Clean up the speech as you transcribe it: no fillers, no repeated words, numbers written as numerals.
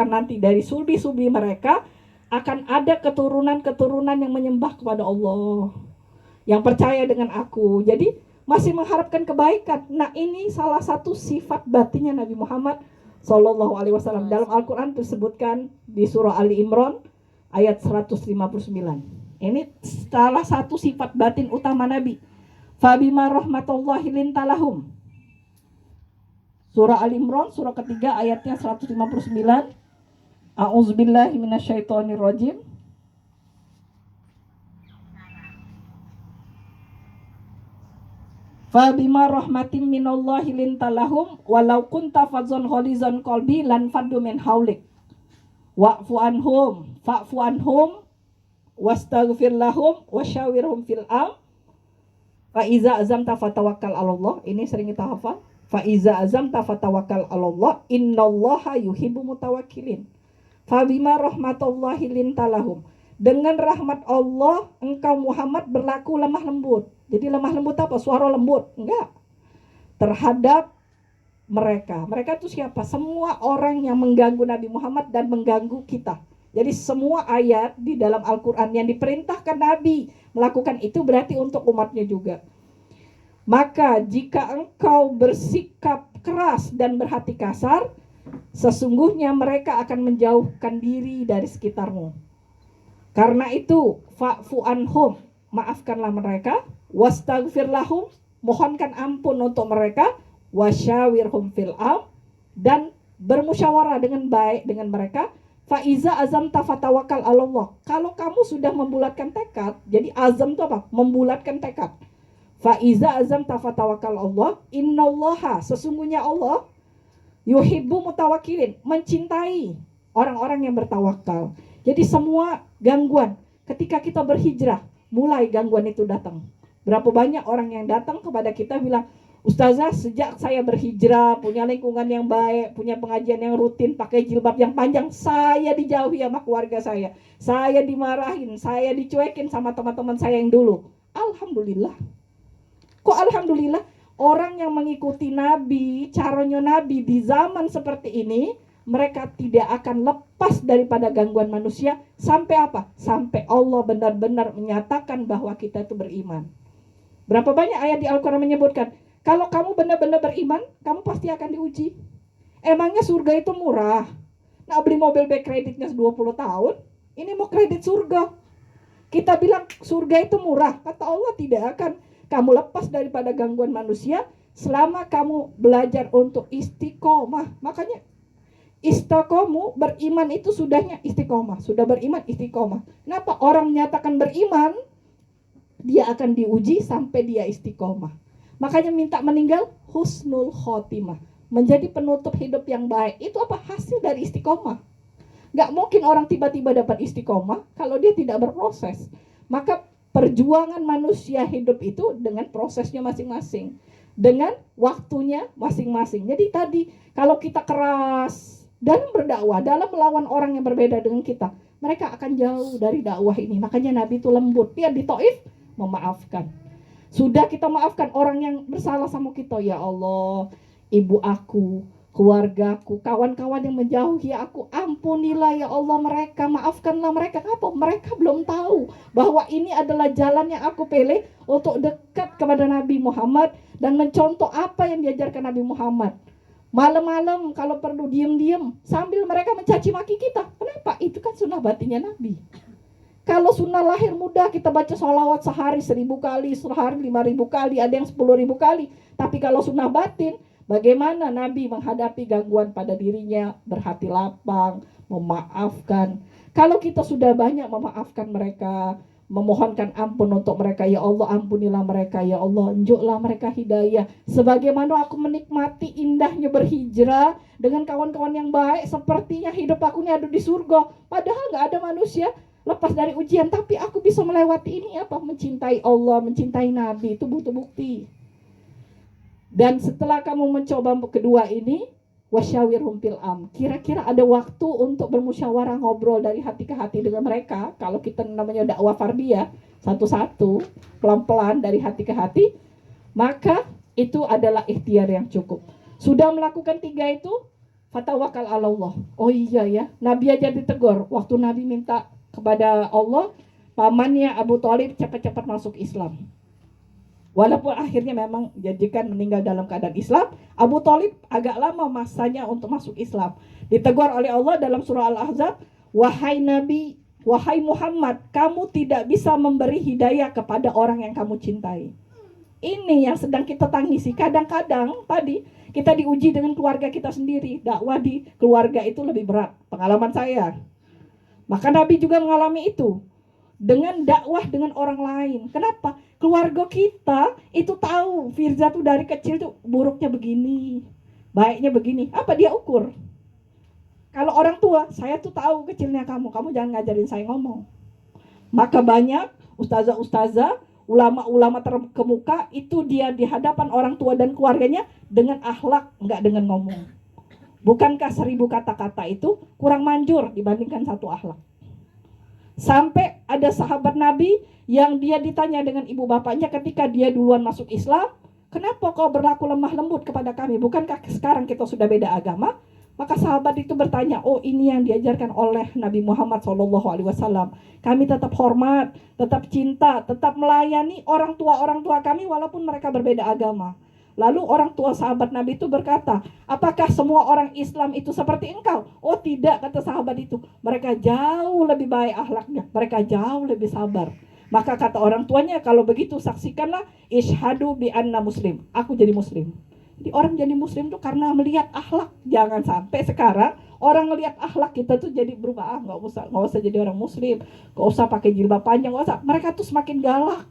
nanti dari sulbi-sulbi mereka akan ada keturunan-keturunan yang menyembah kepada Allah, yang percaya dengan aku. Jadi masih mengharapkan kebaikan. Nah, ini salah satu sifat batinnya Nabi Muhammad Sallallahu Alaihi Wasallam. Dalam Al-Quran disebutkan di surah Ali Imran ayat 159. Ini salah satu sifat batin utama Nabi. Fabima rahmatullahi lintalahum. Surah Ali Imran surah ketiga ayatnya 159. A'udzubillahi minasyaitonirrajim. Fabima rahmatin minallahi lintalahum walau kunta fadzon gholizon qalbi lan faddu min haulik wa'fu anhum wastaghfir lahum wasyawirhum fil am fa iza azamta fatawakkal 'alallah. Ini sering kita hafal. Fa iza azamta fatawakkal 'alallah innallaha yuhibbu mutawakkilin. Fabima rahmatullahi lintalahum. Dengan rahmat Allah engkau Muhammad berlaku lemah lembut. Jadi lemah lembut apa? Suara lembut? Enggak. Terhadap mereka. Mereka itu siapa? Semua orang yang mengganggu Nabi Muhammad dan mengganggu kita. Jadi semua ayat di dalam Al-Quran yang diperintahkan Nabi melakukan itu berarti untuk umatnya juga. Maka jika engkau bersikap keras dan berhati kasar, sesungguhnya mereka akan menjauhkan diri dari sekitarmu. Karena itu, fa'fu anhum, maafkanlah mereka, wastaghfir lahum, mohonkan ampun untuk mereka, wasyawirhum fil am, dan bermusyawarah dengan baik dengan mereka. Fa'iza azamta fatawakal 'alallah. Kalau kamu sudah membulatkan tekad, jadi azam itu apa? Membulatkan tekad. Fa'iza azamta fatawakal 'alallah, innallaha, sesungguhnya Allah yuhibbu mutawakkilin, mencintai orang-orang yang bertawakal. Jadi semua gangguan, ketika kita berhijrah, mulai gangguan itu datang. Berapa banyak orang yang datang kepada kita bilang, Ustazah, sejak saya berhijrah, punya lingkungan yang baik, punya pengajian yang rutin, pakai jilbab yang panjang, saya dijauhi sama keluarga saya dimarahin, saya dicuekin sama teman-teman saya yang dulu. Alhamdulillah. Kok alhamdulillah? Orang yang mengikuti Nabi, caranya Nabi di zaman seperti ini, mereka tidak akan lepas daripada gangguan manusia sampai apa? Sampai Allah benar-benar menyatakan bahwa kita itu beriman. Berapa banyak ayat di Al-Quran menyebutkan, kalau kamu benar-benar beriman, kamu pasti akan diuji. Emangnya surga itu murah? Nah, beli mobil back kreditnya 20 tahun, ini mau kredit surga. Kita bilang surga itu murah, kata Allah tidak akan kamu lepas daripada gangguan manusia selama kamu belajar untuk istiqomah. Makanya istiqomah, beriman itu sudahnya istiqomah. Sudah beriman istiqomah. Kenapa? Orang menyatakan beriman, dia akan diuji sampai dia istiqomah. Makanya minta meninggal husnul khotimah, menjadi penutup hidup yang baik. Itu apa? Hasil dari istiqomah. Gak mungkin orang tiba-tiba dapat istiqomah kalau dia tidak berproses. Maka perjuangan manusia hidup itu dengan prosesnya masing-masing, dengan waktunya masing-masing. Jadi tadi kalau kita keras dalam berdakwah, dalam melawan orang yang berbeda dengan kita, mereka akan jauh dari dakwah ini. Makanya Nabi itu lembut. Dia di Taif memaafkan. Sudah kita maafkan orang yang bersalah sama kita, ya Allah, ibu aku, keluargaku, kawan-kawan yang menjauhi aku, ampunilah ya Allah mereka, maafkanlah mereka. Apa? Mereka belum tahu bahwa ini adalah jalan yang aku pilih untuk dekat kepada Nabi Muhammad dan mencontoh apa yang diajarkan Nabi Muhammad. Malam-malam kalau perlu diam-diam sambil mereka mencaci maki kita. Kenapa? Itu kan sunnah batinnya Nabi. Kalau sunnah lahir mudah, kita baca sholawat sehari 1000 kali, sehari 5000 kali, ada yang 10.000 kali. Tapi kalau sunnah batin, bagaimana Nabi menghadapi gangguan pada dirinya, berhati lapang, memaafkan. Kalau kita sudah banyak memaafkan mereka, memohonkan ampun untuk mereka, ya Allah ampunilah mereka, ya Allah unjuklah mereka hidayah. Sebagaimana aku menikmati indahnya berhijrah dengan kawan-kawan yang baik, sepertinya hidup aku ini ada di surga. Padahal gak ada manusia lepas dari ujian, tapi aku bisa melewati ini apa? Mencintai Allah, mencintai Nabi, itu butuh bukti. Dan setelah kamu mencoba kedua ini, wasyawirhum fil am, kira-kira ada waktu untuk bermusyawarah, ngobrol dari hati ke hati dengan mereka. Kalau kita namanya dakwah fardiyah, satu-satu, pelan-pelan dari hati ke hati, maka itu adalah ikhtiar yang cukup. Sudah melakukan 3 itu, Fatawakal ala Allah. Oh iya ya, Nabi aja ditegur waktu Nabi minta kepada Allah, pamannya Abu Thalib cepat-cepat masuk Islam. Walaupun akhirnya memang dijadikan meninggal dalam keadaan Islam, Abu Thalib agak lama masanya untuk masuk Islam. Ditegur oleh Allah dalam surah Al-Ahzab, wahai Nabi, wahai Muhammad, kamu tidak bisa memberi hidayah kepada orang yang kamu cintai. Ini yang sedang kita tangisi. Kadang-kadang tadi kita diuji dengan keluarga kita sendiri. Dakwah di keluarga itu lebih berat. Pengalaman saya. Maka Nabi juga mengalami itu. Dengan dakwah dengan orang lain. Kenapa? Keluarga kita itu tahu Firza tuh dari kecil tuh buruknya begini, baiknya begini. Apa dia ukur? Kalau orang tua, saya tuh tahu kecilnya kamu jangan ngajarin saya ngomong. Maka banyak ustazah-ustazah, ulama-ulama terkemuka itu dia di hadapan orang tua dan keluarganya dengan akhlak, enggak dengan ngomong. Bukankah 1000 kata-kata itu kurang manjur dibandingkan satu akhlak? Sampai ada sahabat Nabi yang dia ditanya dengan ibu bapaknya ketika dia duluan masuk Islam, kenapa kau berlaku lemah lembut kepada kami? Bukankah sekarang kita sudah beda agama? Maka sahabat itu bertanya, oh ini yang diajarkan oleh Nabi Muhammad SAW. Kami tetap hormat, tetap cinta, tetap melayani orang tua kami walaupun mereka berbeda agama. Lalu orang tua sahabat Nabi itu berkata, apakah semua orang Islam itu seperti engkau? Oh tidak, kata sahabat itu. Mereka jauh lebih baik akhlaknya, mereka jauh lebih sabar. Maka kata orang tuanya, kalau begitu saksikanlah, ishadu bi anna muslim. Aku jadi muslim. Jadi orang jadi muslim tuh karena melihat akhlak. Jangan sampai sekarang orang melihat akhlak kita tuh jadi berubah. Nggak usah jadi orang muslim, nggak usah pakai jilbab panjang, nggak usah. Mereka tuh semakin galak.